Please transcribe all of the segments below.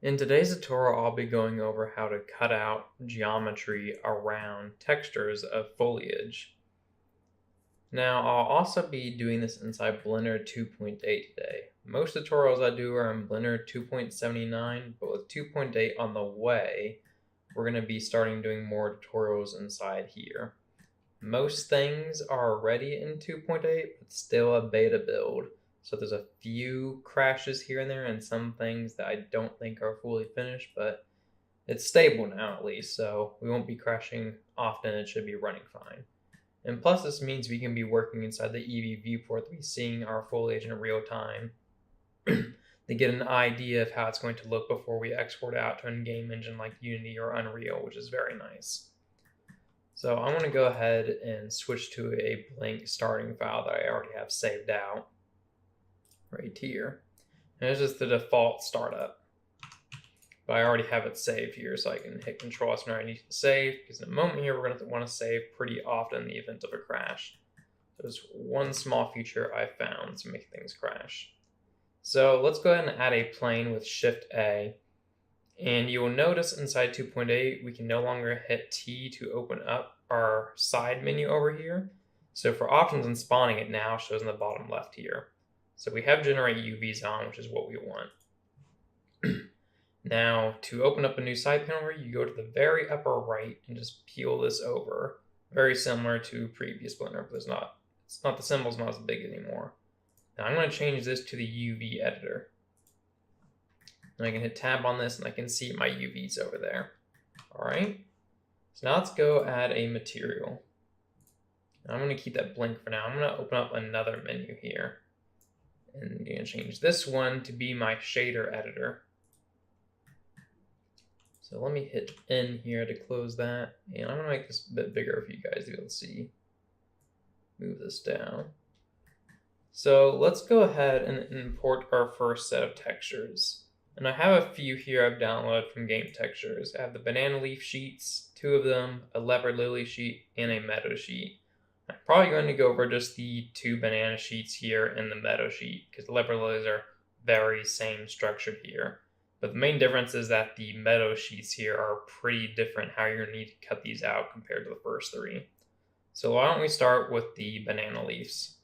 In today's tutorial, I'll be going over how to cut out geometry around textures of foliage. Now, I'll also be doing this inside Blender 2.8 today. Most tutorials I do are in Blender 2.79, but with 2.8 on the way, we're going to be starting doing more tutorials inside here. Most things are already in 2.8, but still a beta build. So there's a few crashes here and there and some things that I don't think are fully finished, but it's stable now at least, so we won't be crashing often. It should be running fine. And plus this means we can be working inside the Eevee viewport to be seeing our foliage in real time to get an idea of how it's going to look before we export it out to an in-game engine like Unity or Unreal, which is very nice. So I'm going to go ahead and switch to a blank starting file that I already have saved out right here. And it's just the default startup. But I already have it saved here, so I can hit Control S when I need to save, because in a moment here we're going to want to save pretty often in the event of a crash. There's one small feature I found to make things crash. So let's go ahead and add a plane with Shift A. And you will notice inside 2.8 we can no longer hit T to open up our side menu over here. So for options and spawning, it now shows in the bottom left here. So we have generate UVs on, which is what we want. Now, to open up a new side panel, you go to the very upper right and just peel this over. Very similar to previous Blender, but the symbol's not as big anymore. Now I'm going to change this to the UV editor. And I can hit tab on this and I can see my UVs over there. Alright, so now let's go add a material. Now I'm going to keep that blank for now. I'm going to open up another menu here. And I'm going to change this one to be my shader editor. So let me hit N here to close that. And I'm going to make this a bit bigger for you guys to be able to see. Move this down. So let's go ahead and import our first set of textures. And I have a few here I've downloaded from GameTextures. I have the banana leaf sheets, 2 of them, a leopard lily sheet, and a meadow sheet. I'm probably going to go over just the 2 banana sheets here and the meadow sheet, because the leopard lilies are very same structured here. But the main difference is that the meadow sheets here are pretty different how you're going to need to cut these out compared to the first 3. So why don't we start with the banana leaves.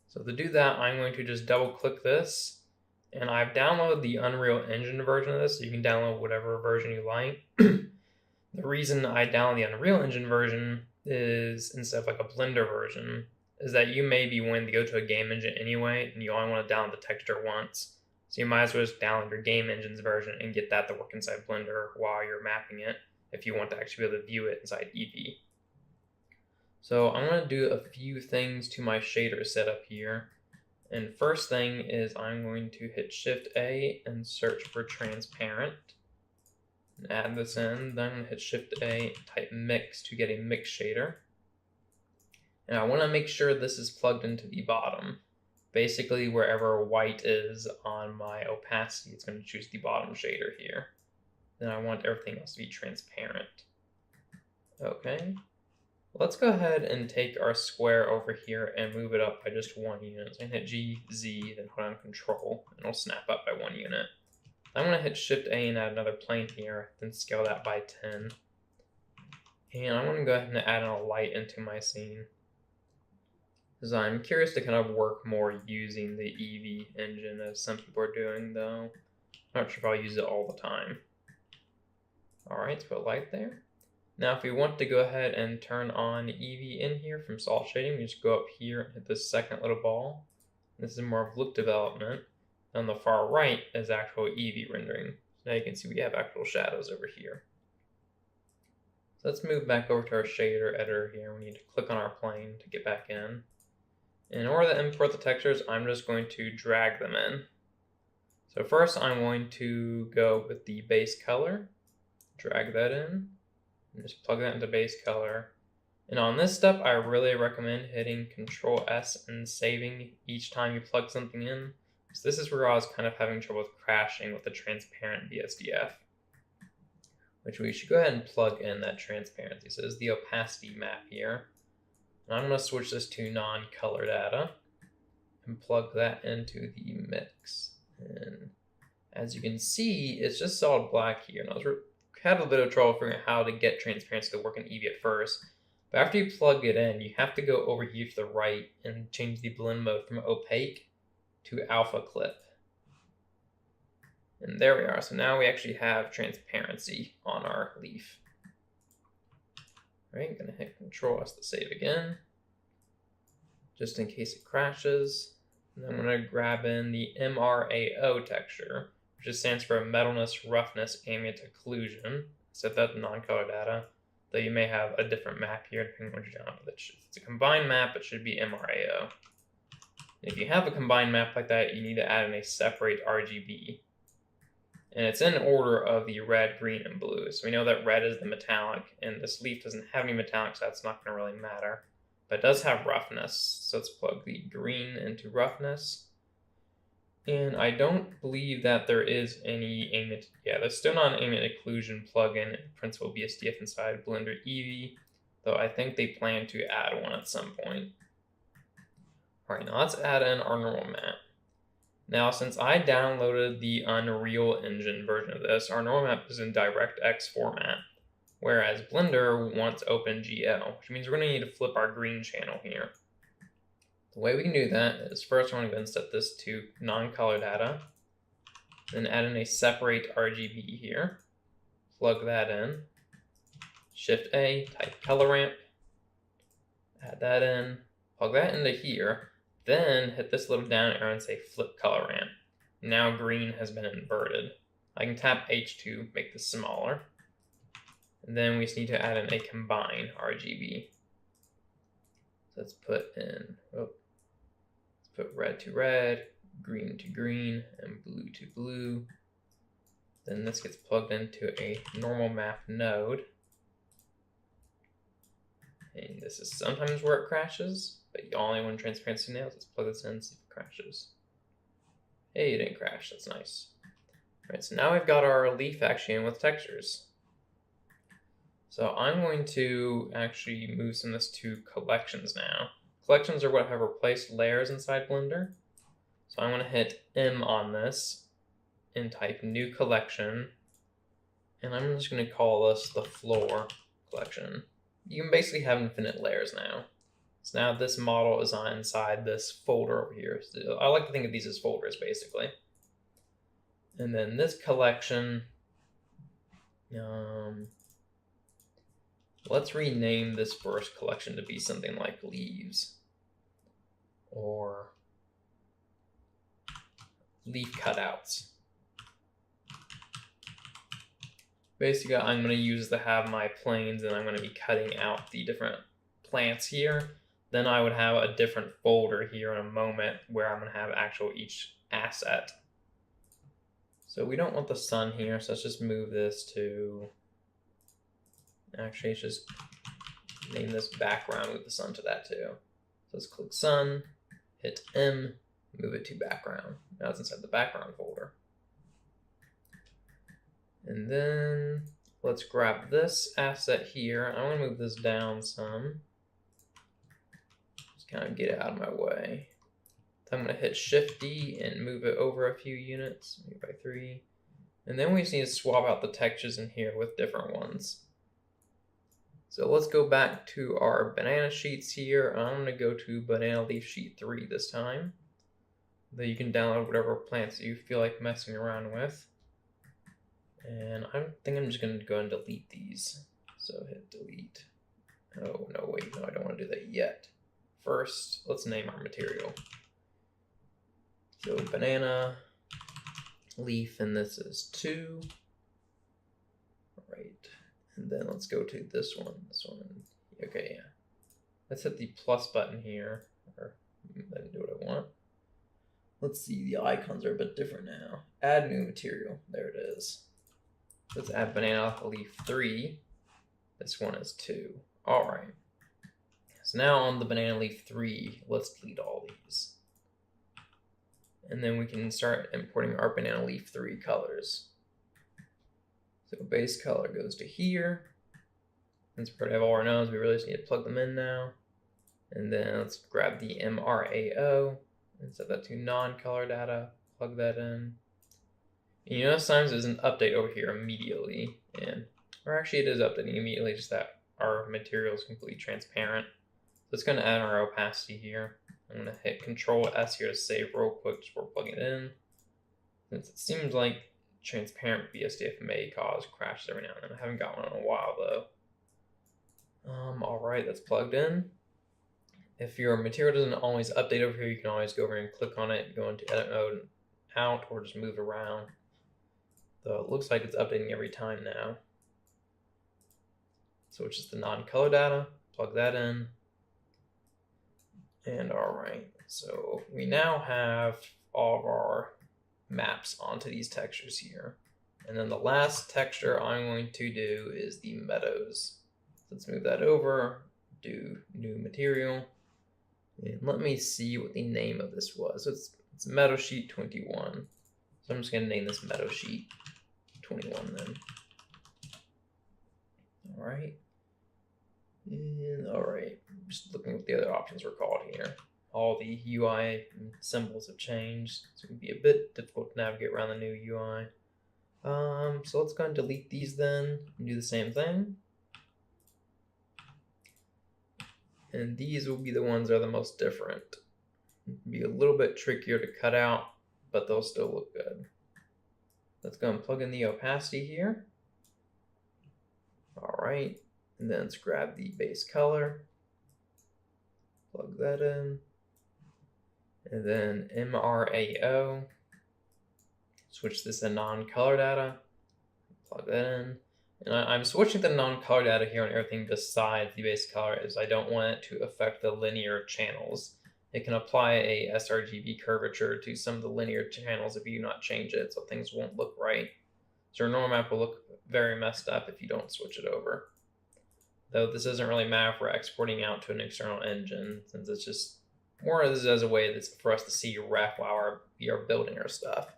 So to do that, I'm going to just double click this. And I've downloaded the Unreal Engine version of this, so you can download whatever version you like. The reason I download the Unreal Engine version is, instead of like a Blender version, is that you may be wanting to go to a game engine anyway, and you only want to download the texture once. So you might as well just download your game engine's version and get that to work inside Blender while you're mapping it, if you want to actually be able to view it inside Eevee. So I'm going to do a few things to my shader setup here. And first thing is I'm going to hit Shift A and search for transparent. And add this in. Then I'm going to hit Shift A and type mix to get a mix shader. And I want to make sure this is plugged into the bottom. Basically, wherever white is on my opacity, it's going to choose the bottom shader here. Then I want everything else to be transparent. Okay. Let's go ahead and take our square over here and move it up by just 1 unit. So I can hit G, Z, then hold on Control, and it'll snap up by 1 unit. I'm going to hit Shift A and add another plane here, then scale that by 10. And I'm going to go ahead and add in a light into my scene, because I'm curious to kind of work more using the Eevee engine, as some people are doing, though I'm not sure if I'll use it all the time. Alright, let's put a light there. Now if we want to go ahead and turn on Eevee in here from salt shading, we just go up here and hit this second little ball. This is more of look development. On the far right is actual Eevee rendering. So now you can see we have actual shadows over here. So let's move back over to our shader editor here. We need to click on our plane to get back in. In order to import the textures, I'm just going to drag them in. So first I'm going to go with the base color, drag that in. And just plug that into base color. And on this step, I really recommend hitting Control S and saving each time you plug something in. So this is where I was kind of having trouble with crashing with the transparent BSDF, which we should go ahead and plug in that transparency. So this is the opacity map here. And I'm going to switch this to non-color data and plug that into the mix and as you can see, it's just solid black here. And I was had a bit of trouble figuring out how to get transparency to work in Eevee at first. But after you plug it in, you have to go over here to the right and change the blend mode from opaque to alpha clip. And there we are. So now we actually have transparency on our leaf. All right, I'm gonna hit Control S to save again, just in case it crashes. And then I'm gonna grab in the MRAO texture, which just stands for Metalness, Roughness, Ambient Occlusion. Set that to non-color data, though you may have a different map here depending on what you're doing. If it's a combined map, it should be MRAO. And if you have a combined map like that, you need to add in a separate RGB. And it's in order of the red, green, and blue. So we know that red is the metallic, and this leaf doesn't have any metallic, so that's not going to really matter. But it does have roughness, so let's plug the green into roughness. And I don't believe that there is any ambient, there's still not an ambient occlusion plugin in Principal BSDF inside Blender Eevee, though I think they plan to add one at some point. All right, now let's add in our normal map. Now, since I downloaded the Unreal Engine version of this, our normal map is in DirectX format, whereas Blender wants OpenGL, which means we're going to need to flip our green channel here. The way we can do that is first we're going to go and set this to non-color data, then add in a separate RGB here, plug that in, Shift A, type color ramp, add that in, plug that into here. Then hit this little down arrow and say flip color ramp. Now green has been inverted. I can tap H to make this smaller. And then we just need to add in a combine RGB. So let's put red to red, green to green, and blue to blue. Then this gets plugged into a normal map node. And this is sometimes where it crashes. But you only want transparency now, so let's plug this in and see if it crashes. Hey, it didn't crash, that's nice. Alright, so now we've got our leaf actually in with textures. So I'm going to actually move some of this to collections now. Collections are what have replaced layers inside Blender. So I'm going to hit M on this and type new collection. And I'm just going to call this the floor collection. You can basically have infinite layers now. So now this model is on inside this folder over here. So I like to think of these as folders, basically. And then this collection, let's rename this first collection to be something like leaves or leaf cutouts. Basically, I'm going to use to have my planes, and I'm going to be cutting out the different plants here. Then I would have a different folder here in a moment where I'm going to have actual each asset. So we don't want the sun here, so let's just move this to, actually let's just name this background, move the sun to that too. So let's click sun, hit M, move it to background. Now it's inside the background folder. And then let's grab this asset here. I'm going to move this down some. Kind of get it out of my way. So I'm going to hit Shift D and move it over a few units, maybe by 3. And then we just need to swap out the textures in here with different ones. So let's go back to our banana sheets here. I'm going to go to banana leaf sheet 3 this time. Though you can download whatever plants you feel like messing around with. And I think I'm just going to go and delete these. So hit delete. Oh, no, wait, no, I don't want to do that yet. First, let's name our material. So banana leaf, and this is 2. All right, and then let's go to this one. Okay, yeah. Let's hit the plus button here, or let me do what I want. Let's see, the icons are a bit different now. Add new material, there it is. Let's add banana leaf 3. This one is 2. All right. So now on the banana leaf 3, let's delete all these. And then we can start importing our banana leaf 3 colors. So base color goes to here. Since we already have all our nodes, we really just need to plug them in now. And then let's grab the MRAO and set that to non-color data, plug that in. You notice sometimes there's an update over here immediately, or actually it is updating immediately, just that our material is completely transparent. So it's going to add our opacity here. I'm going to hit Control S here to save real quick before plugging it in. Since it seems like transparent BSDF may cause crashes every now and then. I haven't got one in a while though. Alright, that's plugged in. If your material doesn't always update over here, you can always go over and click on it, go into edit mode, out, or just move it around. Though it looks like it's updating every time now. So it's just the non-color data, plug that in. And alright, so we now have all of our maps onto these textures here. And then the last texture I'm going to do is the Meadows. Let's move that over, do new material. And let me see what the name of this was. It's Meadow Sheet 21. So I'm just going to name this Meadow Sheet 21 then. Alright. And alright, just looking at what the other options were called here. All the UI symbols have changed, so it can be a bit difficult to navigate around the new UI. So let's go and delete these then and do the same thing. And these will be the ones that are the most different. It'll be a little bit trickier to cut out, but they'll still look good. Let's go and plug in the opacity here. All right, and then let's grab the base color, plug that in, and then MRAO, switch this to non-color data, plug that in. And I'm switching the non-color data here on everything besides the base color, as I don't want it to affect the linear channels. It can apply a sRGB curvature to some of the linear channels if you do not change it, so things won't look right. So your normal map will look very messed up if you don't switch it over. Though this doesn't really matter if we're exporting out to an external engine, since it's just more as a way that's for us to see ref while we are building our stuff.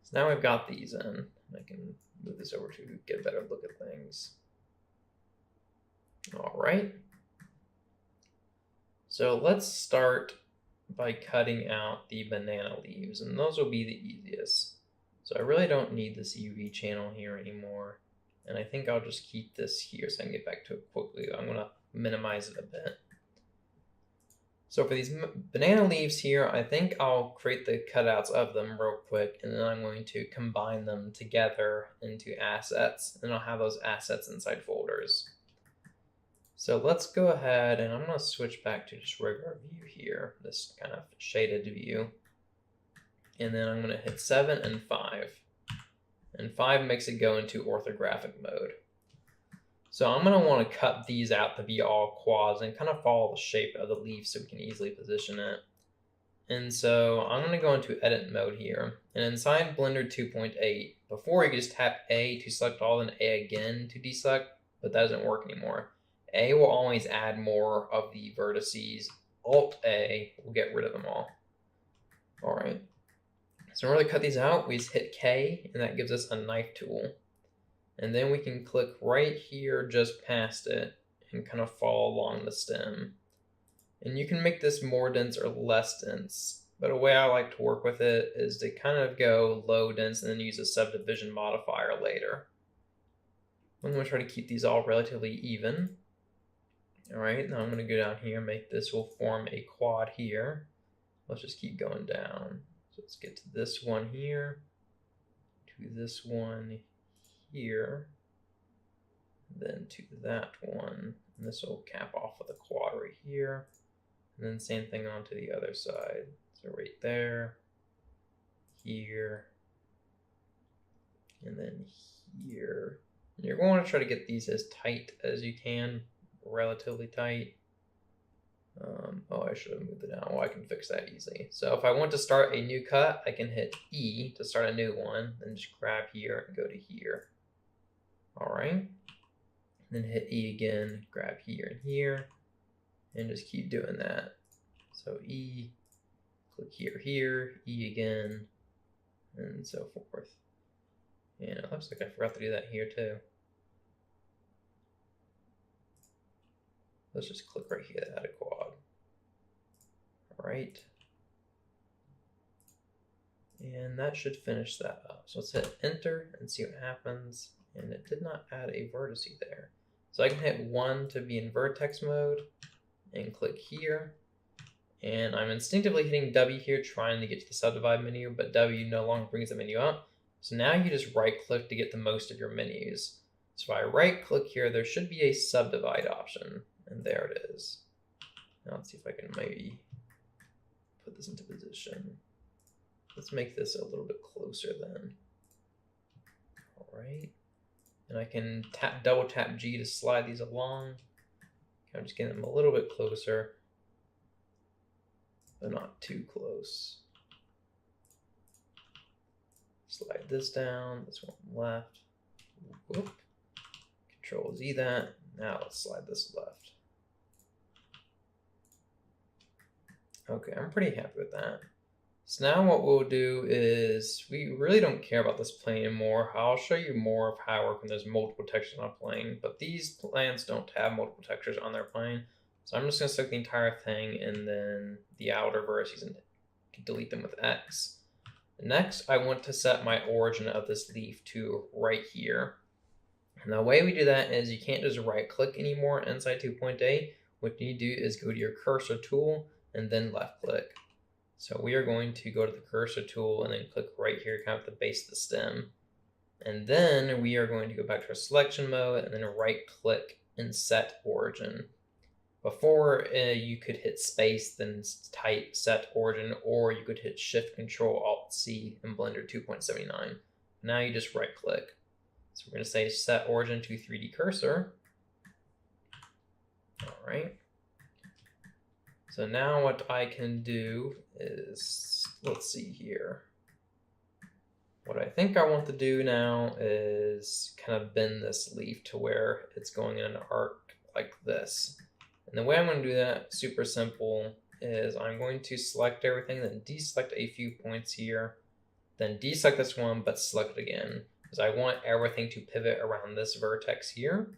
So now we've got these in. I can move this over to get a better look at things. All right. So let's start by cutting out the banana leaves, and those will be the easiest. So I really don't need this UV channel here anymore. And I think I'll just keep this here so I can get back to it quickly. I'm going to minimize it a bit. So for these banana leaves here, I think I'll create the cutouts of them real quick, and then I'm going to combine them together into assets, and I'll have those assets inside folders. So let's go ahead, and I'm going to switch back to just regular view here, this kind of shaded view. And then I'm going to hit 7 and 5. And 5 makes it go into orthographic mode. So I'm going to want to cut these out to be all quads and kind of follow the shape of the leaf so we can easily position it. And so I'm going to go into edit mode here. And inside Blender 2.8, before you just tap A to select all, then A again to deselect, but that doesn't work anymore. A will always add more of the vertices. Alt A will get rid of them all. All right. So in order to cut these out, we just hit K, and that gives us a knife tool. And then we can click right here just past it and kind of follow along the stem. And you can make this more dense or less dense, but a way I like to work with it is to kind of go low dense and then use a subdivision modifier later. I'm going to try to keep these all relatively even. All right, now I'm going to go down here, make this will form a quad here. Let's just keep going down. So let's get to this one here, to this one here, then to that one, and this will cap off with a quad right here, and then same thing onto the other side. So right there, here, and then here. And you're going to try to get these as tight as you can, relatively tight. Oh, I should have moved it down. Well, I can fix that easily. So if I want to start a new cut, I can hit E to start a new one, then just grab here and go to here. All right, then hit E again, grab here and here, and just keep doing that. So E, click here, here, E again, and so forth. And it looks like I forgot to do that here too. Let's just click right here to add a quad. All right. And that should finish that up. So let's hit enter and see what happens. And it did not add a vertex there. So I can hit 1 to be in vertex mode and click here. And I'm instinctively hitting W here, trying to get to the subdivide menu, but W no longer brings the menu up. So now you just right click to get the most of your menus. So if I right click here, there should be a subdivide option, and there it is. Now let's see if I can maybe put this into position. Let's make this a little bit closer then. All right. And I can double tap G to slide these along. I'm just getting them a little bit closer, but not too close. Slide this down, this one left. Whoop. Control Z that. Now let's slide this left. Okay, I'm pretty happy with that. So now what we'll do is, we really don't care about this plane anymore. I'll show you more of how it works when there's multiple textures on a plane, but these planes don't have multiple textures on their plane. So I'm just gonna select the entire thing and then the outer vertices and delete them with X. Next, I want to set my origin of this leaf to right here. And the way we do that is you can't just right click anymore inside 2.8. What you need to do is go to your cursor tool and then left click. So we are going to go to the cursor tool and then click right here, kind of at the base of the stem. And then we are going to go back to our selection mode and then right click and set origin. Before you could hit space, then type set origin, or you could hit Shift Control Alt C in Blender 2.79. Now you just right click. So we're going to say set origin to 3D cursor. All right. So now what I can do is, let's see here. What I think I want to do now is kind of bend this leaf to where it's going in an arc like this. And the way I'm going to do that, super simple, is I'm going to select everything, then deselect a few points here, then deselect this one, but select it again, because I want everything to pivot around this vertex here.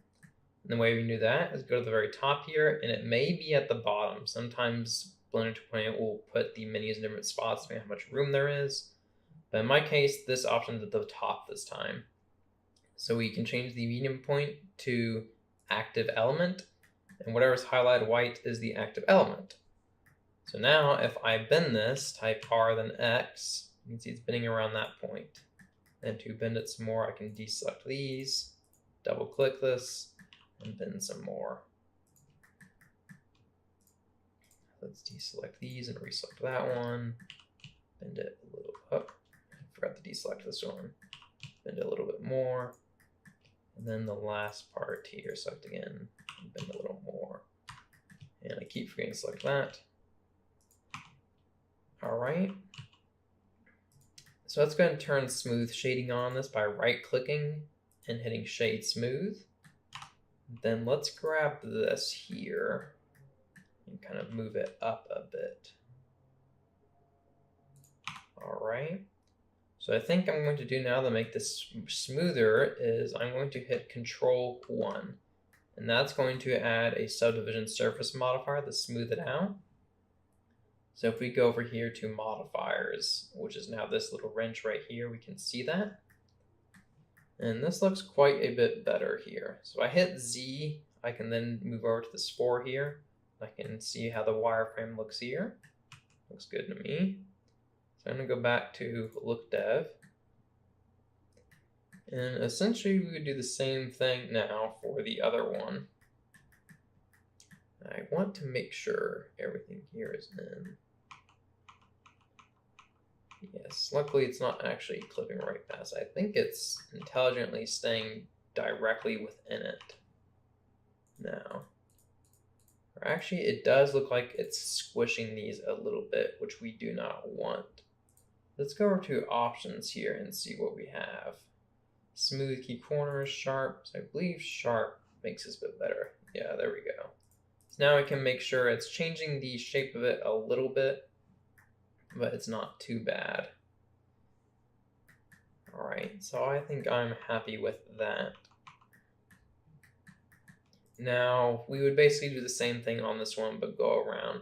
And the way we can do that is go to the very top here, and it may be at the bottom. Sometimes Blender 2.8 will put the menus in different spots depending on how much room there is. But in my case, this option is at the top this time. So we can change the medium point to active element, and whatever's highlighted white is the active element. So now if I bend this, type R then X, you can see it's bending around that point. And to bend it some more, I can deselect these, double click this, and bend some more. Let's deselect these and reselect that one, bend it a little up. I forgot to deselect this one. Bend it a little bit more. And then the last part here, select again, and bend a little more. And I keep forgetting to select that. All right. So let's go ahead and turn smooth shading on this by right clicking and hitting shade smooth. Then let's grab this here and kind of move it up a bit. All right. So I think I'm going to do now to make this smoother is I'm going to hit Control 1. And that's going to add a subdivision surface modifier to smooth it out. So if we go over here to modifiers, which is now this little wrench right here, we can see that. And this looks quite a bit better here. So I hit Z, I can then move over to the spore here. I can see how the wireframe looks here. Looks good to me. So I'm going to go back to Look Dev. And essentially we would do the same thing now for the other one. I want to make sure everything here is in. Yes, luckily it's not actually clipping right past. I think it's intelligently staying directly within it now. Or actually, it does look like it's squishing these a little bit, which we do not want. Let's go over to options here and see what we have. Smooth key corners, sharp. So I believe sharp makes this a bit better. Yeah, there we go. So now we can make sure it's changing the shape of it a little bit, but it's not too bad. All right, so I think I'm happy with that. Now, we would basically do the same thing on this one, but go around.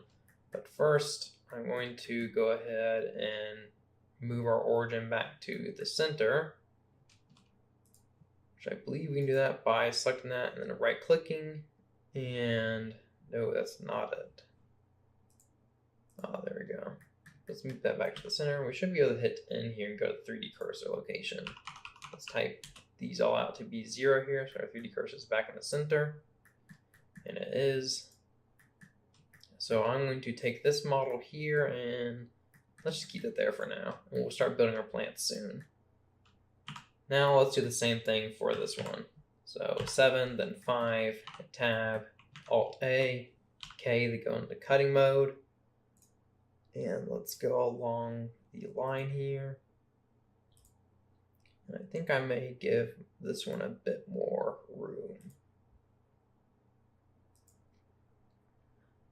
But first, I'm going to go ahead and move our origin back to the center, which I believe we can do that by selecting that and then right clicking, and no, that's not it. Oh, there we go. Let's move that back to the center. We should be able to hit in here and go to the 3D cursor location. Let's type these all out to be 0 here, so our 3D cursor is back in the center, and it is. So I'm going to take this model here and let's just keep it there for now, and we'll start building our plants soon. Now let's do the same thing for this one. So 7, then 5, hit Tab, Alt-A, K to go into cutting mode. And let's go along the line here. And I think I may give this one a bit more room.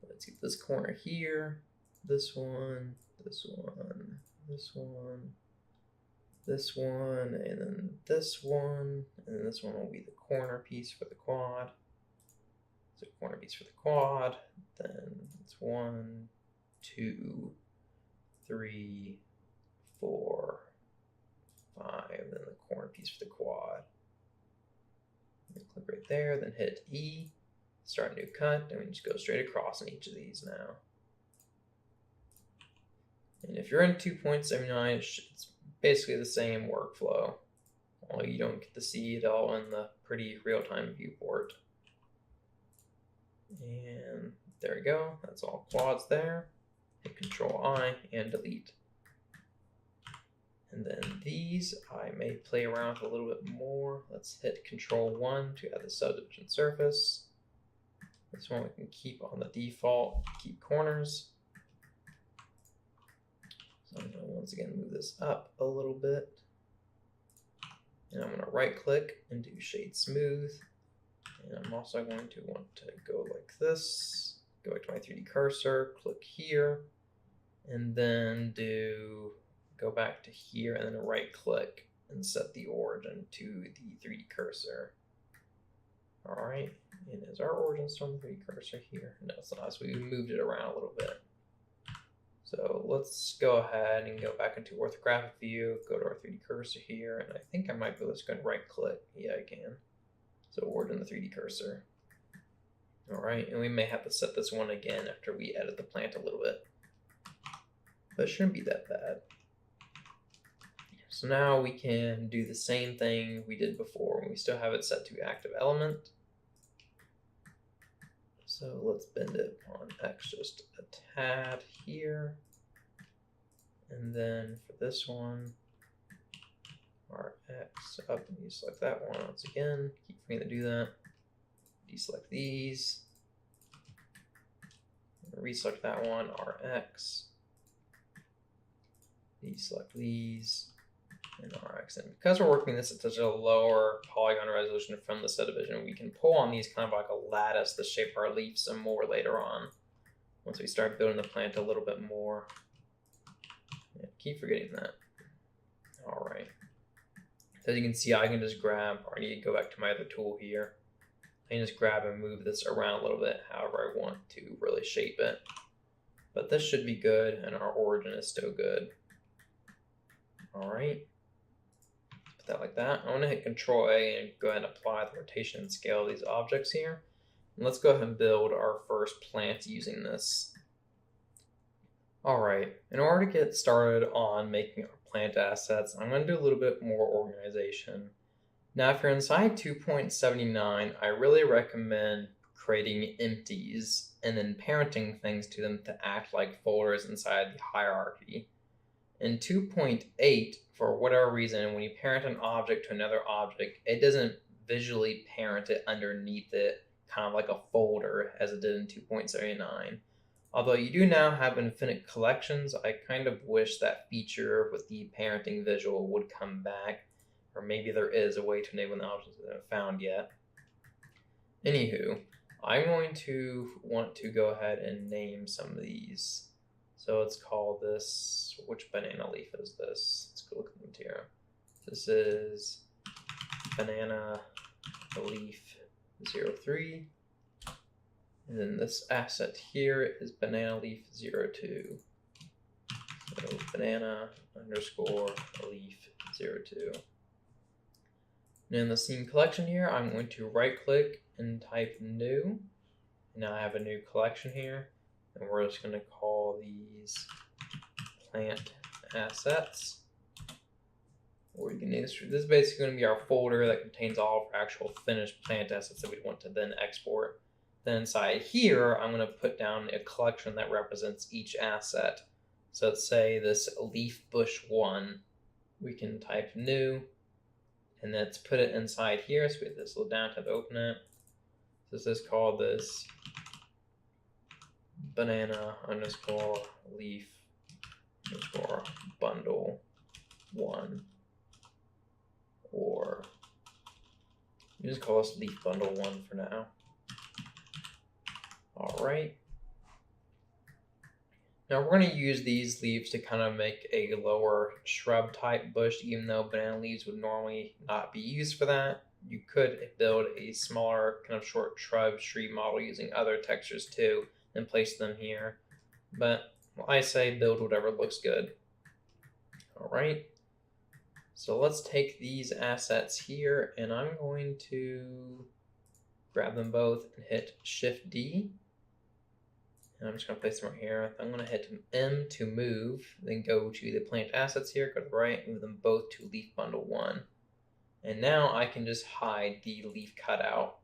Let's get this corner here, this one, this one, this one, this one, and then this one, and then this one will be the corner piece for the quad. So corner piece for the quad, then it's 1, 2, 3, 4, 5, then the corner piece for the quad. Click right there, then hit E, start a new cut, and we just go straight across in each of these now. And if you're in 2.79, it's basically the same workflow, only you don't get to see it all in the pretty real-time viewport. And there we go, that's all quads there. Hit Control-I and delete. And then these I may play around with a little bit more. Let's hit Control-1 to add the subdivision surface. This one we can keep on the default, keep corners. So I'm going to once again move this up a little bit. And I'm going to right click and do Shade Smooth. And I'm also going to want to go like this. Go back to my 3D cursor, click here, and then go back to here and then right click and set the origin to the 3D cursor. All right, and is our origin still on the 3D cursor here? No, it's not, so we moved it around a little bit. So let's go ahead and go back into orthographic view, go to our 3D cursor here, and I think I might be able to just go and right click. Yeah, I can. So origin the 3D cursor. All right, and we may have to set this one again after we edit the plant a little bit. But it shouldn't be that bad. So now we can do the same thing we did before. We still have it set to active element. So let's bend it on X just a tad here. And then for this one, our X up, and you select that one once again. Keep forgetting to do that. Deselect these. Reselect that one, RX. Deselect these, and RX. And because we're working this at such a lower polygon resolution from the subdivision, we can pull on these kind of like a lattice to shape our leaf some more later on, once we start building the plant a little bit more. Yeah, keep forgetting that. All right. So as you can see, I can just grab, or I need to go back to my other tool here. I can just grab and move this around a little bit however I want to really shape it. But this should be good, and our origin is still good. All right, put that like that. I want to hit Control-A and go ahead and apply the rotation and scale of these objects here. And let's go ahead and build our first plant using this. All right, in order to get started on making our plant assets, I'm going to do a little bit more organization. Now, if you're inside 2.79, I really recommend creating empties and then parenting things to them to act like folders inside the hierarchy. In 2.8, for whatever reason, when you parent an object to another object, it doesn't visually parent it underneath it, kind of like a folder as it did in 2.79. Although you do now have infinite collections, I kind of wish that feature with the parenting visual would come back. Or maybe there is a way to enable an object that I haven't found yet. Anywho, I'm going to want to go ahead and name some of these. So let's call this, which banana leaf is this? Let's go look at the material. This is banana leaf 03. And then this asset here is banana leaf 02. So So banana underscore leaf 02. And in the scene collection here, I'm going to right click and type new. Now I have a new collection here, and we're just going to call these plant assets. Or you can use this is basically going to be our folder that contains all of our actual finished plant assets that we want to then export. Then inside here, I'm going to put down a collection that represents each asset. So let's say this leaf bush 1, we can type new, and let's put it inside here. So we have this little down tab to open it. So this is called this banana underscore leaf underscore bundle 1. Or you just call this leaf bundle 1 for now. All right. Now we're going to use these leaves to kind of make a lower shrub type bush, even though banana leaves would normally not be used for that. You could build a smaller kind of short shrub tree model using other textures too and place them here. But I say build whatever looks good. All right. So let's take these assets here, and I'm going to grab them both and hit Shift D. And I'm just going to place them right here. I'm going to hit M to move, then go to the plant assets here, go to the right, move them both to leaf bundle 1. And now I can just hide the leaf cutout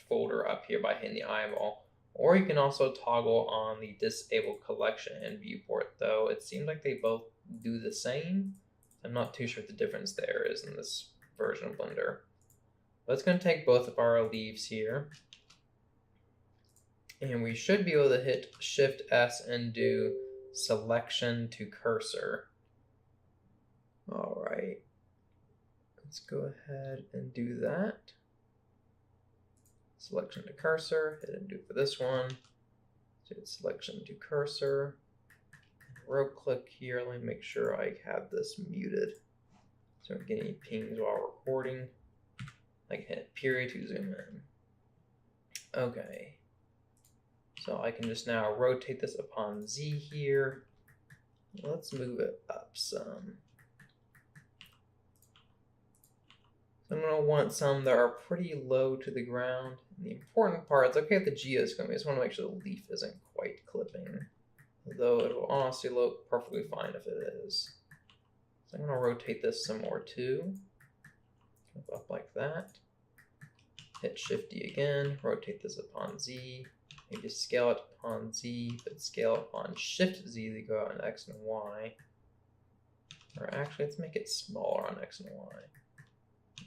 folder up here by hitting the eyeball. Or you can also toggle on the disable collection and viewport, though it seems like they both do the same. I'm not too sure what the difference there is in this version of Blender. But it's going to take both of our leaves here. And we should be able to hit Shift S and do selection to cursor. All right. Let's go ahead and do that. Selection to cursor, hit undo for this one. So it's selection to cursor. Right click here, let me make sure I have this muted so I don't get any pings while recording. I can hit period to zoom in. Okay, so I can just now rotate this upon Z here. Let's move it up some. So I'm going to want some that are pretty low to the ground. And the important part, it's okay if the geoscoping, I just want to make sure the leaf isn't quite clipping. Though it will honestly look perfectly fine if it is. So I'm going to rotate this some more too. Up like that. Hit Shift D again, rotate this upon Z. Maybe scale it upon Z, but scale it upon Shift Z to go out on X and Y. Or actually, let's make it smaller on X and Y.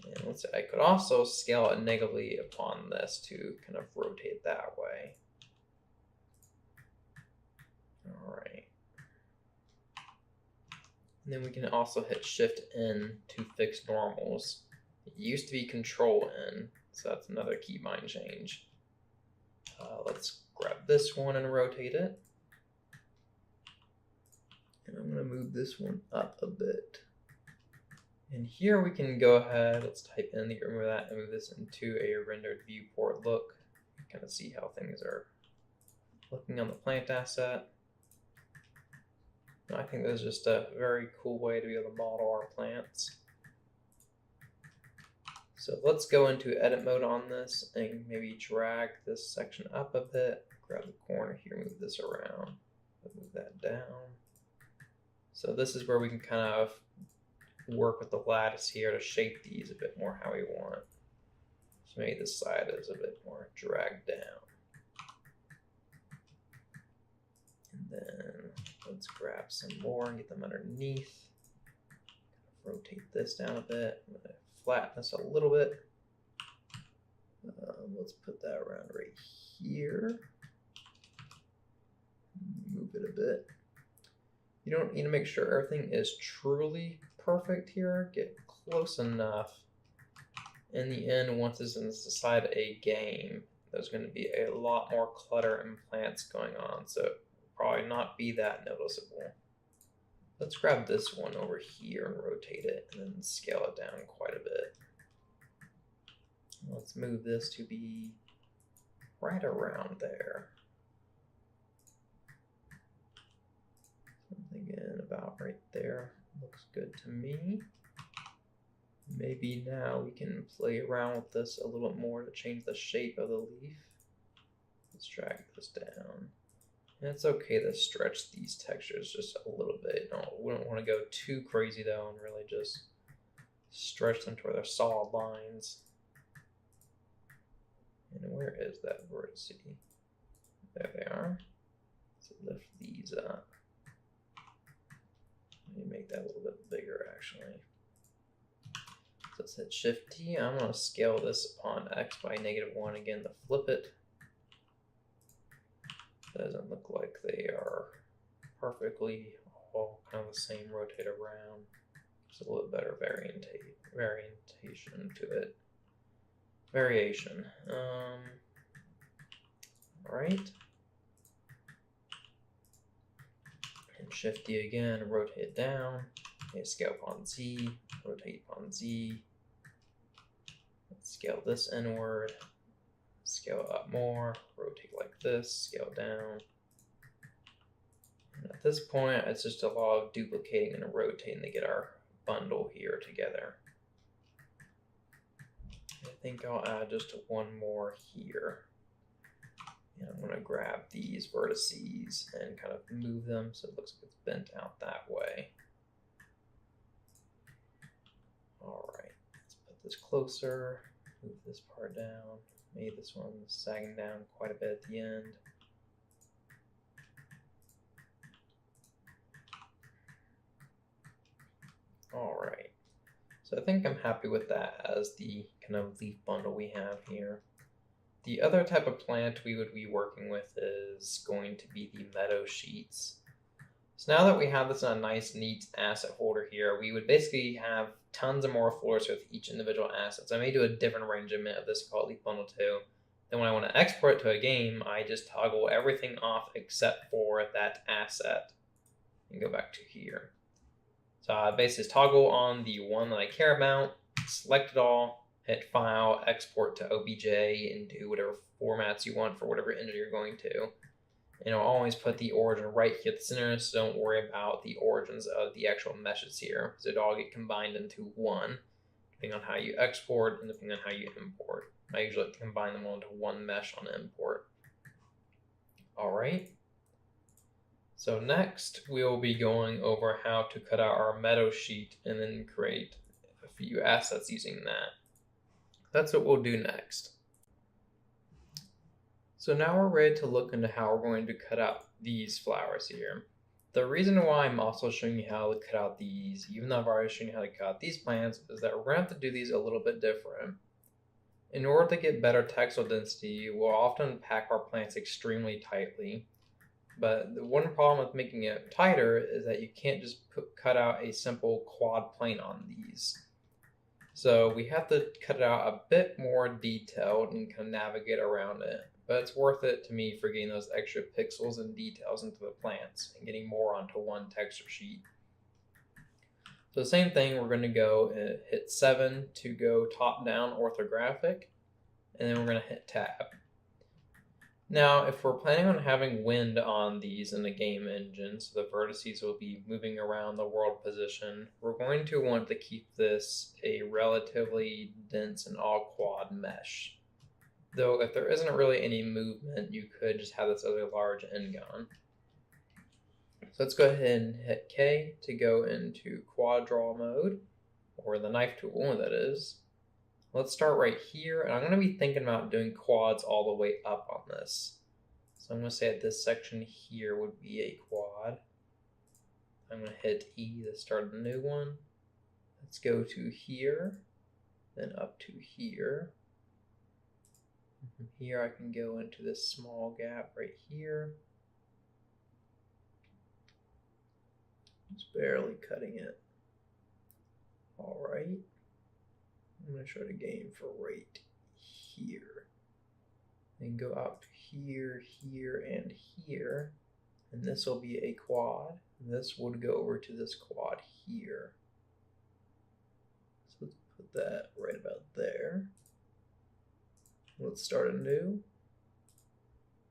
And let's say I could also scale it negatively upon this to kind of rotate that way. All right. And then we can also hit Shift N to fix normals. It used to be Control N, so that's another keybind change. Let's grab this one and rotate it. And I'm going to move this one up a bit. And here we can go ahead, let's type in the remove that and move this into a rendered viewport look. Kind of see how things are looking on the plant asset. I think this is just a very cool way to be able to model our plants. So let's go into edit mode on this and maybe drag this section up a bit. Grab the corner here, move this around, move that down. So this is where we can kind of work with the lattice here to shape these a bit more how we want. So maybe this side is a bit more dragged down. And then let's grab some more and get them underneath. Rotate this down a bit. I'm going to flatten this a little bit. Let's put that around right here. Move it a bit. You don't need to make sure everything is truly perfect here. Get close enough. In the end, once this is inside a game, there's going to be a lot more clutter and plants going on, so it will probably not be that noticeable. Let's grab this one over here and rotate it and then scale it down quite a bit. Let's move this to be right around there. Something in about right there looks good to me. Maybe now we can play around with this a little bit more to change the shape of the leaf. Let's drag this down. And it's okay to stretch these textures just a little bit. We don't want to go too crazy though and really just stretch them to where they're solid lines. And where is that vertex? There they are. So lift these up. Let me make that a little bit bigger actually. So let's hit Shift T. I'm going to scale this upon X by -1 again to flip it. Doesn't look like they are perfectly all kind of the same. Rotate around. Just a little better variation to it. Variation. Alright. And Shift D again, rotate down. Okay, scale upon Z, rotate upon Z. Let's scale this inward. Scale up more, rotate like this, scale down. And at this point, it's just a lot of duplicating and rotating to get our bundle here together. I think I'll add just one more here. And I'm going to grab these vertices and kind of move them so it looks like it's bent out that way. All right, let's put this closer, move this part down. Made this one sagging down quite a bit at the end. All right, so I think I'm happy with that as the kind of leaf bundle we have here. The other type of plant we would be working with is going to be the Meadow sheets. So now that we have this in a nice, neat asset folder here, we would basically have tons of more folders with each individual asset. So I may do a different arrangement of this called Leaf Bundle 2. Then when I want to export it to a game, I just toggle everything off except for that asset and go back to here. So I basically toggle on the one that I care about, select it all, hit File, Export to OBJ, and do whatever formats you want for whatever engine you're going to. And I'll always put the origin right here at the center, so don't worry about the origins of the actual meshes here, because it all get combined into one, depending on how you export and depending on how you import. I usually like to combine them all into one mesh on import. All right. So next, we'll be going over how to cut out our Meadow sheet and then create a few assets using that. That's what we'll do next. So now we're ready to look into how we're going to cut out these flowers here. The reason why I'm also showing you how to cut out these, even though I've already shown you how to cut out these plants, is that we're going to have to do these a little bit different. In order to get better textile density, we'll often pack our plants extremely tightly. But the one problem with making it tighter is that you can't just cut out a simple quad plane on these. So we have to cut it out a bit more detailed and kind of navigate around it. But it's worth it to me for getting those extra pixels and details into the plants and getting more onto one texture sheet. So the same thing, we're going to go and hit 7 to go top down orthographic, and then we're going to hit tab. Now, if we're planning on having wind on these in the game engine, so the vertices will be moving around the world position, we're going to want to keep this a relatively dense and all quad mesh. Though if there isn't really any movement, you could just have this other large end gun. So let's go ahead and hit K to go into quad draw mode, or the knife tool, that is. Let's start right here, and I'm going to be thinking about doing quads all the way up on this. So I'm going to say that this section here would be a quad. I'm going to hit E to start a new one. Let's go to here, then up to here. From here I can go into this small gap right here. Just barely cutting it. All right. I'm going to try to gain for right here. Then go out to here, here, and here. And this will be a quad. And this would go over to this quad here. So let's put that right about there. Let's start anew.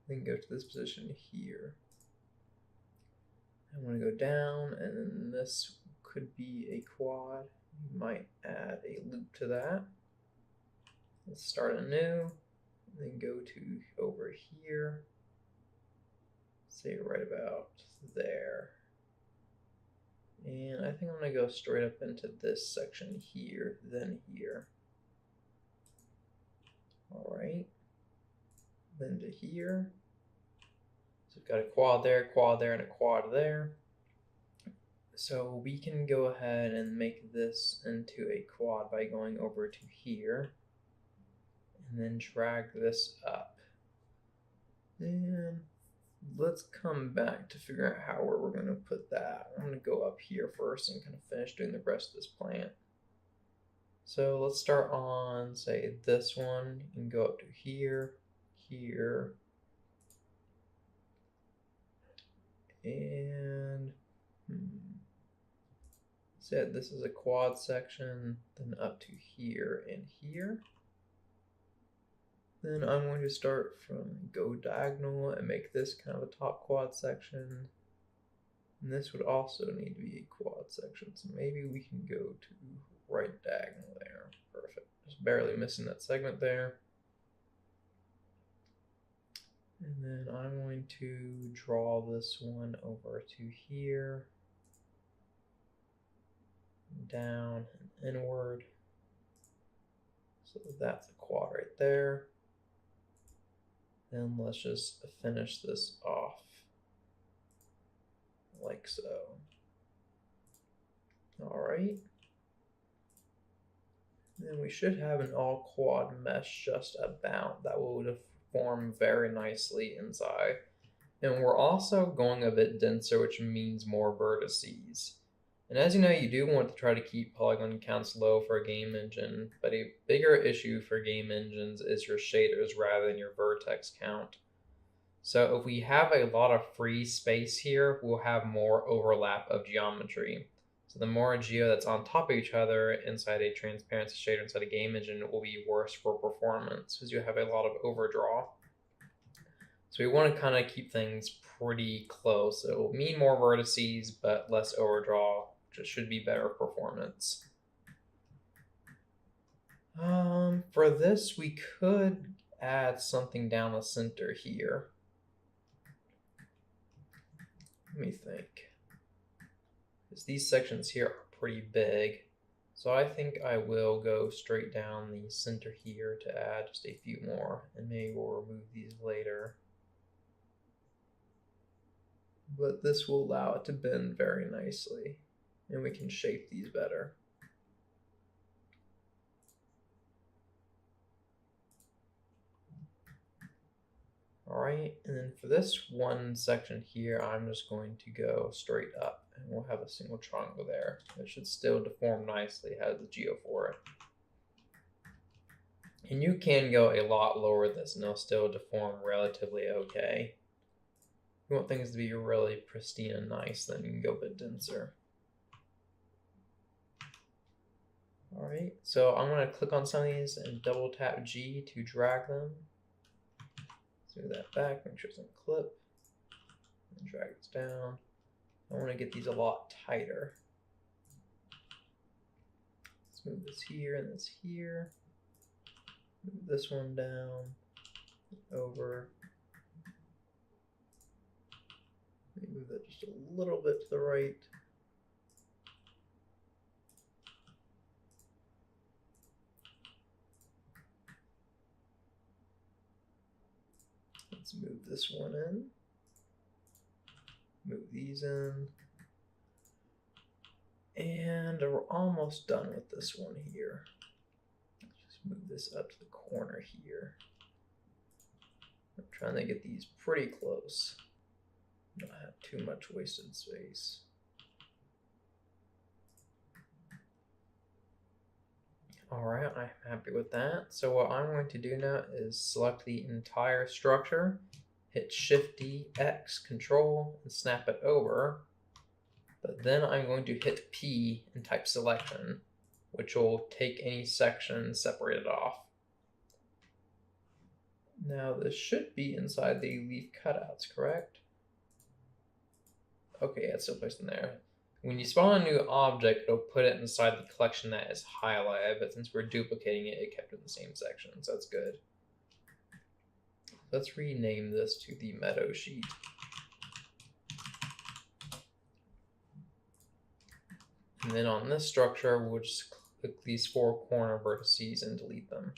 Then go to this position here. I'm going to go down, and then this could be a quad. You might add a loop to that. Let's start anew, and then go to over here, say right about there. And I think I'm going to go straight up into this section here, then here. All right, then to here. So we've got a quad there, and a quad there. So we can go ahead and make this into a quad by going over to here and then drag this up. And let's come back to figure out how we're going to put that. I'm going to go up here first and kind of finish doing the rest of this plant. So let's start on, say, this one and go up to here, here, and said this is a quad section, then up to here and here. Then I'm going to start from go diagonal and make this kind of a top quad section. And this would also need to be a quad section, so maybe we can go to right diagonal there. Perfect. Just barely missing that segment there. And then I'm going to draw this one over to here, down and inward. So that's a quad right there. Then let's just finish this off like so. All right. Then we should have an all quad mesh just about that will form very nicely inside. And we're also going a bit denser, which means more vertices. And as you know, you do want to try to keep polygon counts low for a game engine, but a bigger issue for game engines is your shaders rather than your vertex count. So if we have a lot of free space here, we'll have more overlap of geometry. So the more geo that's on top of each other inside a transparency shader inside a game engine will be worse for performance because you have a lot of overdraw. So we want to kind of keep things pretty close. It will mean more vertices, but less overdraw, which should be better performance. For this, we could add something down the center here. Let me think. Because these sections here are pretty big. So I think I will go straight down the center here to add just a few more, and maybe we'll remove these later. But this will allow it to bend very nicely, and we can shape these better. All right, and then for this one section here, I'm just going to go straight up, and we'll have a single triangle there. It should still deform nicely, has the geo for it. And you can go a lot lower than this, and they'll still deform relatively okay. If you want things to be really pristine and nice, then you can go a bit denser. All right, so I'm going to click on some of these and double tap G to drag them. Move that back, make sure it's in clip, and drag this down. I want to get these a lot tighter. Let's move this here and this here. Move this one down, over. Move that just a little bit to the right. Let's move this one in. Move these in. And we're almost done with this one here. Let's just move this up to the corner here. I'm trying to get these pretty close. Not have too much wasted space. All right, I'm happy with that. So what I'm going to do now is select the entire structure, hit Shift-D, X, Control, and snap it over. But then I'm going to hit P and type selection, which will take any section separated off. Now this should be inside the leaf cutouts, correct? Okay, yeah, it's still placed in there. When you spawn a new object, it'll put it inside the collection that is highlighted, but since we're duplicating it, it kept it in the same section, so that's good. Let's rename this to the Meadow sheet. And then on this structure, we'll just click these 4 corner vertices and delete them.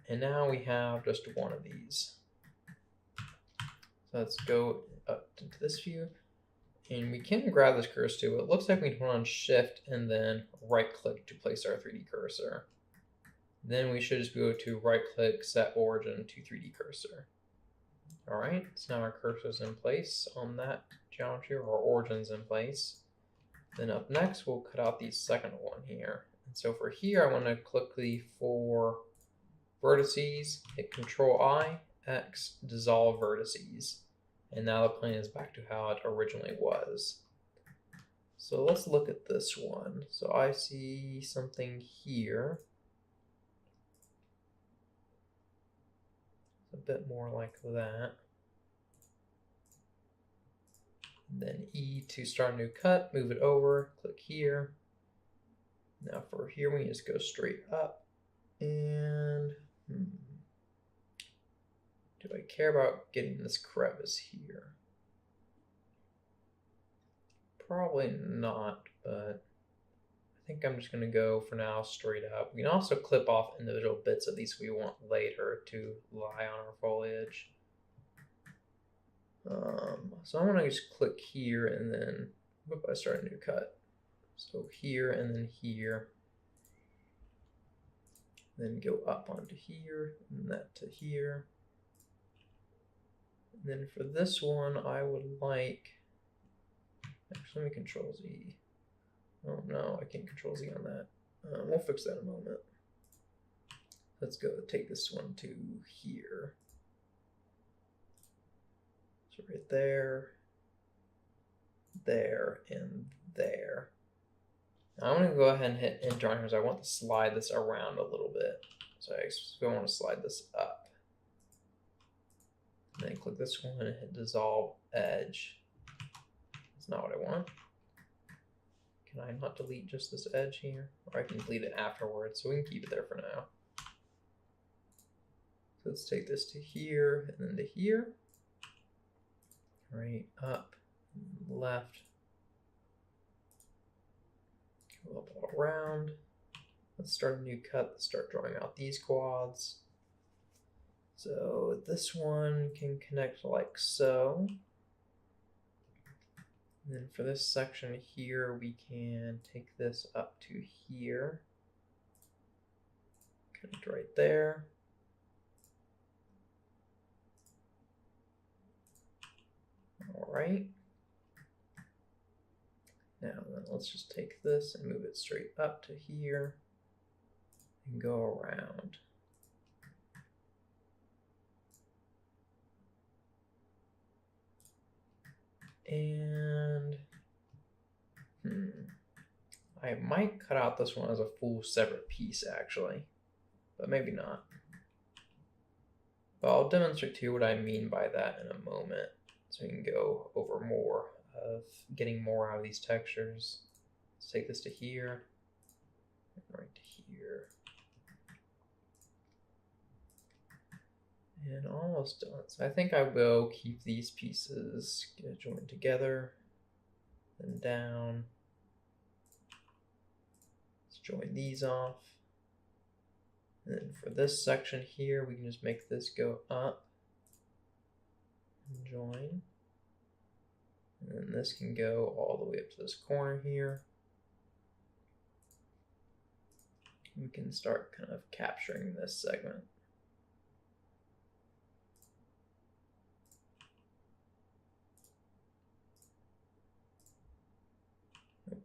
And now we have just one of these. So let's go up into this view. And we can grab this cursor too. It looks like we can hold on Shift and then right click to place our 3D cursor. Then we should just go to right click, set origin to 3D cursor. All right, so now our cursor's in place on that geometry, or our origin's in place. Then up next, we'll cut out the second one here. And so for here, I want to click the 4 vertices, hit Control-I, X, dissolve vertices. And now the plane is back to how it originally was. So let's look at this one. So I see something here. It's a bit more like that. And then E to start a new cut, move it over, click here. Now for here, we just go straight up. And do I care about getting this crevice here? Probably not, but I think I'm just going to go for now straight up. We can also clip off individual bits of these we want later to lie on our foliage. So I'm going to just click here and then I start a new cut. So here and then here. Then go up onto here and that to here. And then for this one, I would like, actually let me Control Z. Oh no, I can't Control Z on that. We'll fix that in a moment. Let's go take this one to here. So right there, there, and there. Now I'm going to go ahead and hit Enter on here because I want to slide this around a little bit. So I want to slide this up. And then click this one and hit Dissolve Edge. That's not what I want. Can I not delete just this edge here? Or I can delete it afterwards, so we can keep it there for now. So let's take this to here and then to here. Right, up, left. Go up all around. Let's start a new cut. Let's start drawing out these quads. So this one can connect like so. And then for this section here, we can take this up to here. Connect right there. All right. Now then let's just take this and move it straight up to here and go around. And I might cut out this one as a full separate piece actually, but maybe not. But I'll demonstrate to you what I mean by that in a moment, so we can go over more of getting more out of these textures. Let's take this to here, and right to here. And almost done. So I think I will keep these pieces joined together, then down. Let's join these off. And then for this section here, we can just make this go up and join. And then this can go all the way up to this corner here. We can start kind of capturing this segment.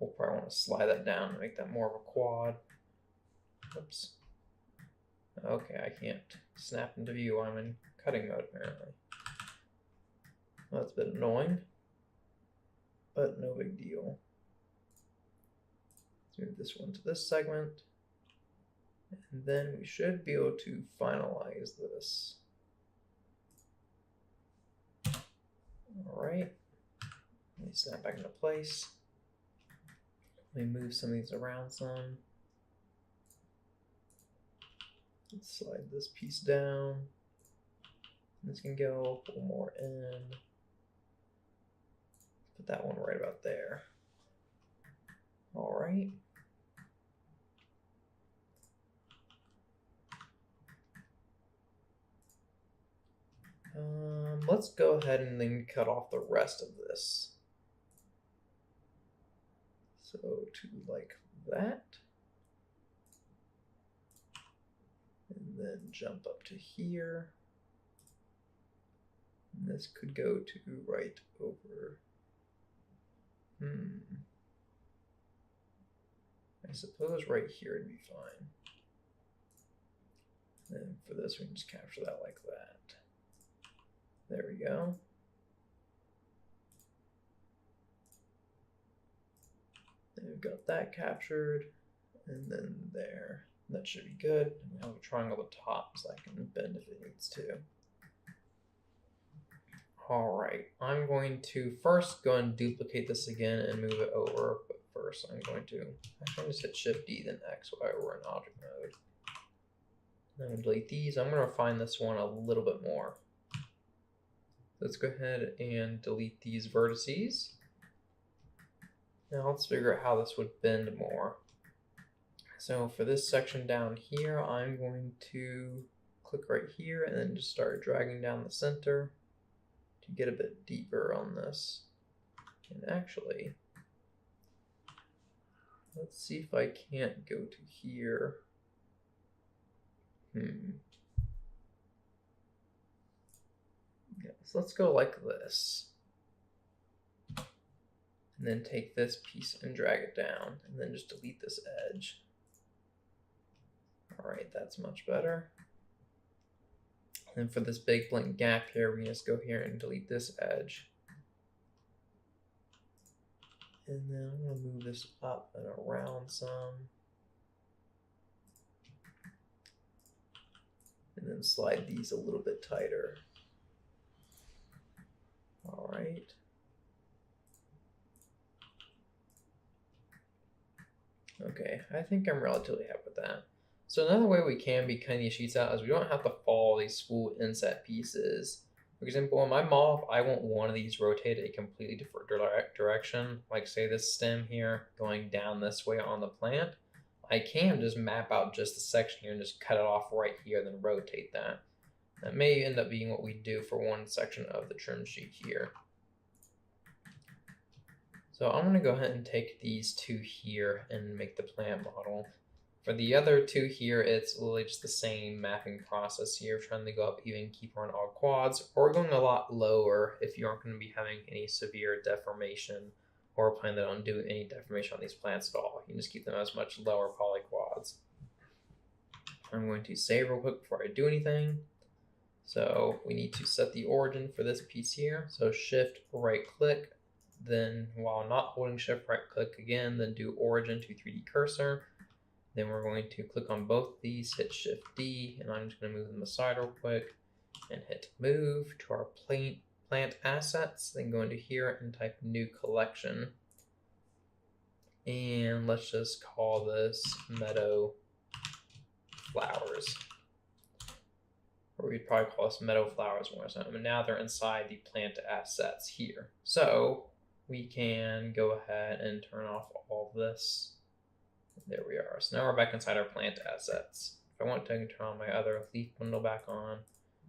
We'll probably want to slide that down to make that more of a quad. Oops. Okay, I can't snap into view. I'm in cutting mode apparently. Well, that's a bit annoying, but no big deal. Let's move this one to this segment. And then we should be able to finalize this. All right. Let me snap back into place. Let me move some of these around some. Let's slide this piece down. This can go a little more in. Put that one right about there. All right. Let's go ahead and then cut off the rest of this. So to like that. And then jump up to here. And this could go to right over. I suppose right here would be fine. And for this, we can just capture that like that. There we go. And we've got that captured, and then there. That should be good. And we have a triangle at the top, so I can bend if it needs to. All right, I'm going to first go and duplicate this again and move it over. But first, I'm going to actually just hit Shift D, then X while we're in object mode. Then we'll delete these. I'm going to refine this one a little bit more. Let's go ahead and delete these vertices. Now let's figure out how this would bend more. So for this section down here, I'm going to click right here and then just start dragging down the center to get a bit deeper on this. And actually, let's see if I can't go to here. Yeah, so let's go like this. And then take this piece and drag it down, and then just delete this edge. All right, that's much better. And for this big blank gap here, we can just go here and delete this edge. And then I'm gonna move this up and around some. And then slide these a little bit tighter. All right. Okay, I think I'm relatively happy with that. So another way we can be cutting these sheets out is we don't have to follow these spool inset pieces. For example, in my model, if I want one of these rotated a completely different direction, like say this stem here going down this way on the plant, I can just map out just the section here and just cut it off right here, then rotate that. That may end up being what we do for one section of the trim sheet here. So I'm going to go ahead and take these two here and make the plant model. For the other two here, it's literally just the same mapping process here, trying to go up even, keep on all quads, or going a lot lower if you aren't going to be having any severe deformation or plan that on doing any deformation on these plants at all. You can just keep them as much lower poly quads. I'm going to save real quick before I do anything. So we need to set the origin for this piece here. So Shift right click, then while not holding Shift right click again, then do origin to 3D cursor. Then we're going to click on both these, hit Shift D, and I'm just going to move them aside real quick and hit move to our plant assets. Then go into here and type new collection. And let's just call this Meadow Flowers. Or we'd probably call this Meadow Flowers more so. And now they're inside the plant assets here. So we can go ahead and turn off all of this. There we are. So now we're back inside our plant assets. If I want to, I can turn on my other leaf bundle back on.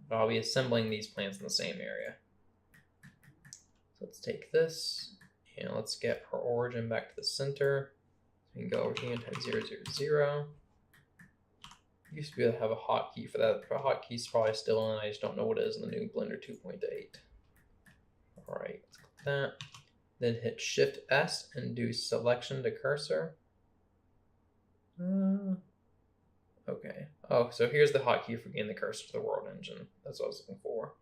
But I'll be assembling these plants in the same area. So let's take this and let's get our origin back to the center. So we can go over here and type 0, 0, 0. Used to be able to have a hotkey for that. The hotkey's probably still in. I just don't know what it is in the new Blender 2.8. All right, let's click that. Then hit Shift S and do selection to cursor. Okay. Oh, so here's the hotkey for getting the cursor to the world engine. That's what I was looking for.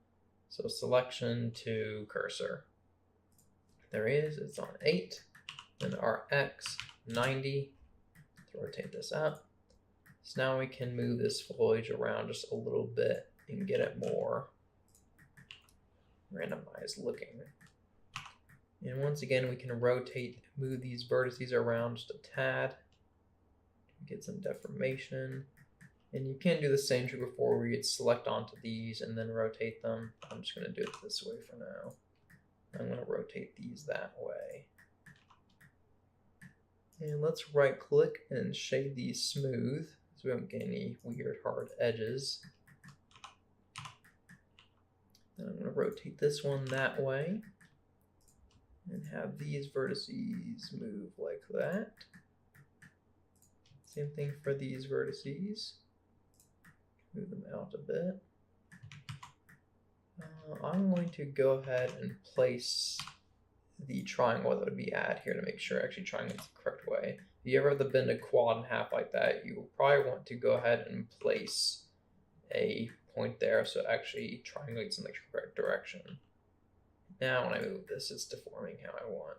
So selection to cursor. There it is. It's on 8. Then our X 90. Let's rotate this up. So now we can move this foliage around just a little bit and get it more randomized looking. And once again, we can rotate, move these vertices around just a tad, get some deformation. And you can do the same trick before where you'd select onto these and then rotate them. I'm just going to do it this way for now. I'm going to rotate these that way. And let's right click and shade these smooth so we don't get any weird hard edges. Then I'm going to rotate this one that way and have these vertices move like that. Same thing for these vertices. Move them out a bit. I'm going to go ahead and place the triangle that would be add here to make sure actually triangle is the correct way. If you ever have to bend a quad in half like that, you will probably want to go ahead and place a point there so it actually triangulates in the correct direction. Now when I move this, it's deforming how I want.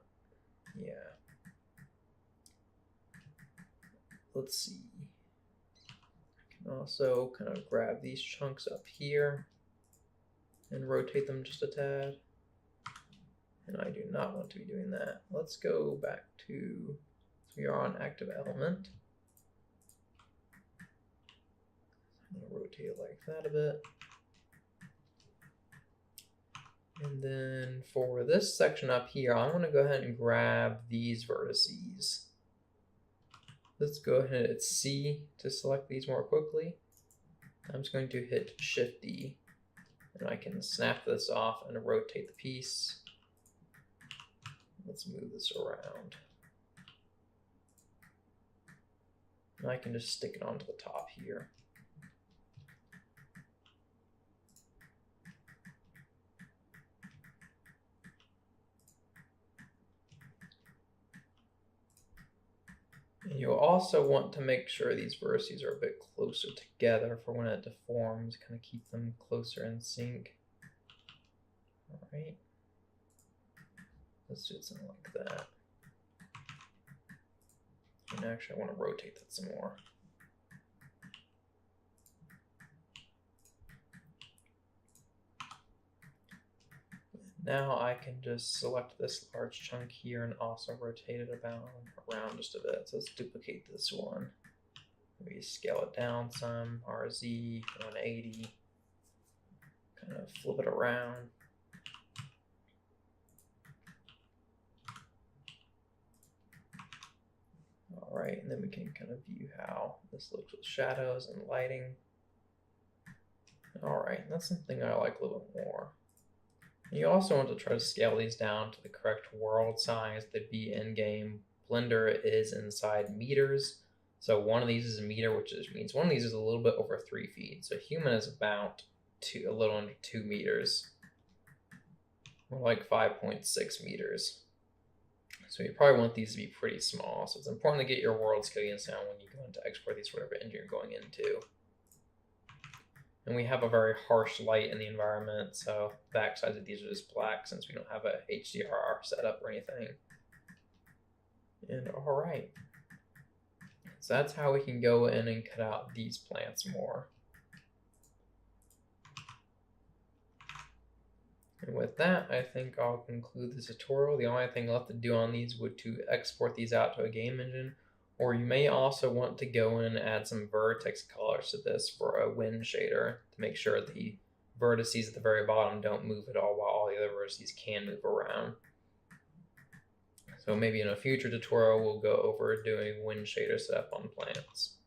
Yeah. Let's see. I can also kind of grab these chunks up here and rotate them just a tad. And I do not want to be doing that. Let's go back to, so we are on active element. I'm going to rotate it like that a bit. And then for this section up here, I'm going to go ahead and grab these vertices. Let's go ahead and hit C to select these more quickly. I'm just going to hit Shift D, and I can snap this off and rotate the piece. Let's move this around. And I can just stick it onto the top here. And you'll also want to make sure these vertices are a bit closer together for when it deforms, kind of keep them closer in sync. All right. Let's do something like that. And actually, I want to rotate that some more. Now I can just select this large chunk here and also rotate it around just a bit. So let's duplicate this one. Maybe scale it down some, RZ, 180, kind of flip it around. All right, and then we can kind of view how this looks with shadows and lighting. All right, that's something I like a little bit more. You also want to try to scale these down to the correct world size to be in-game. Blender is inside meters. So one of these is a meter, which means one of these is a little bit over 3 feet. So human is about a little under 2 meters. More like 5.6 meters. So you probably want these to be pretty small. So it's important to get your world scale down when you go into export these whatever engine you're going into. And we have a very harsh light in the environment, so the backsides of these are just black since we don't have a HDR set up or anything. And all right. So that's how we can go in and cut out these plants more. And with that, I think I'll conclude this tutorial. The only thing left to do on these would to export these out to a game engine, or you may also want to go in and add some vertex colors to this for a wind shader to make sure the vertices at the very bottom don't move at all while all the other vertices can move around. So maybe in a future tutorial, we'll go over doing wind shader setup on plants.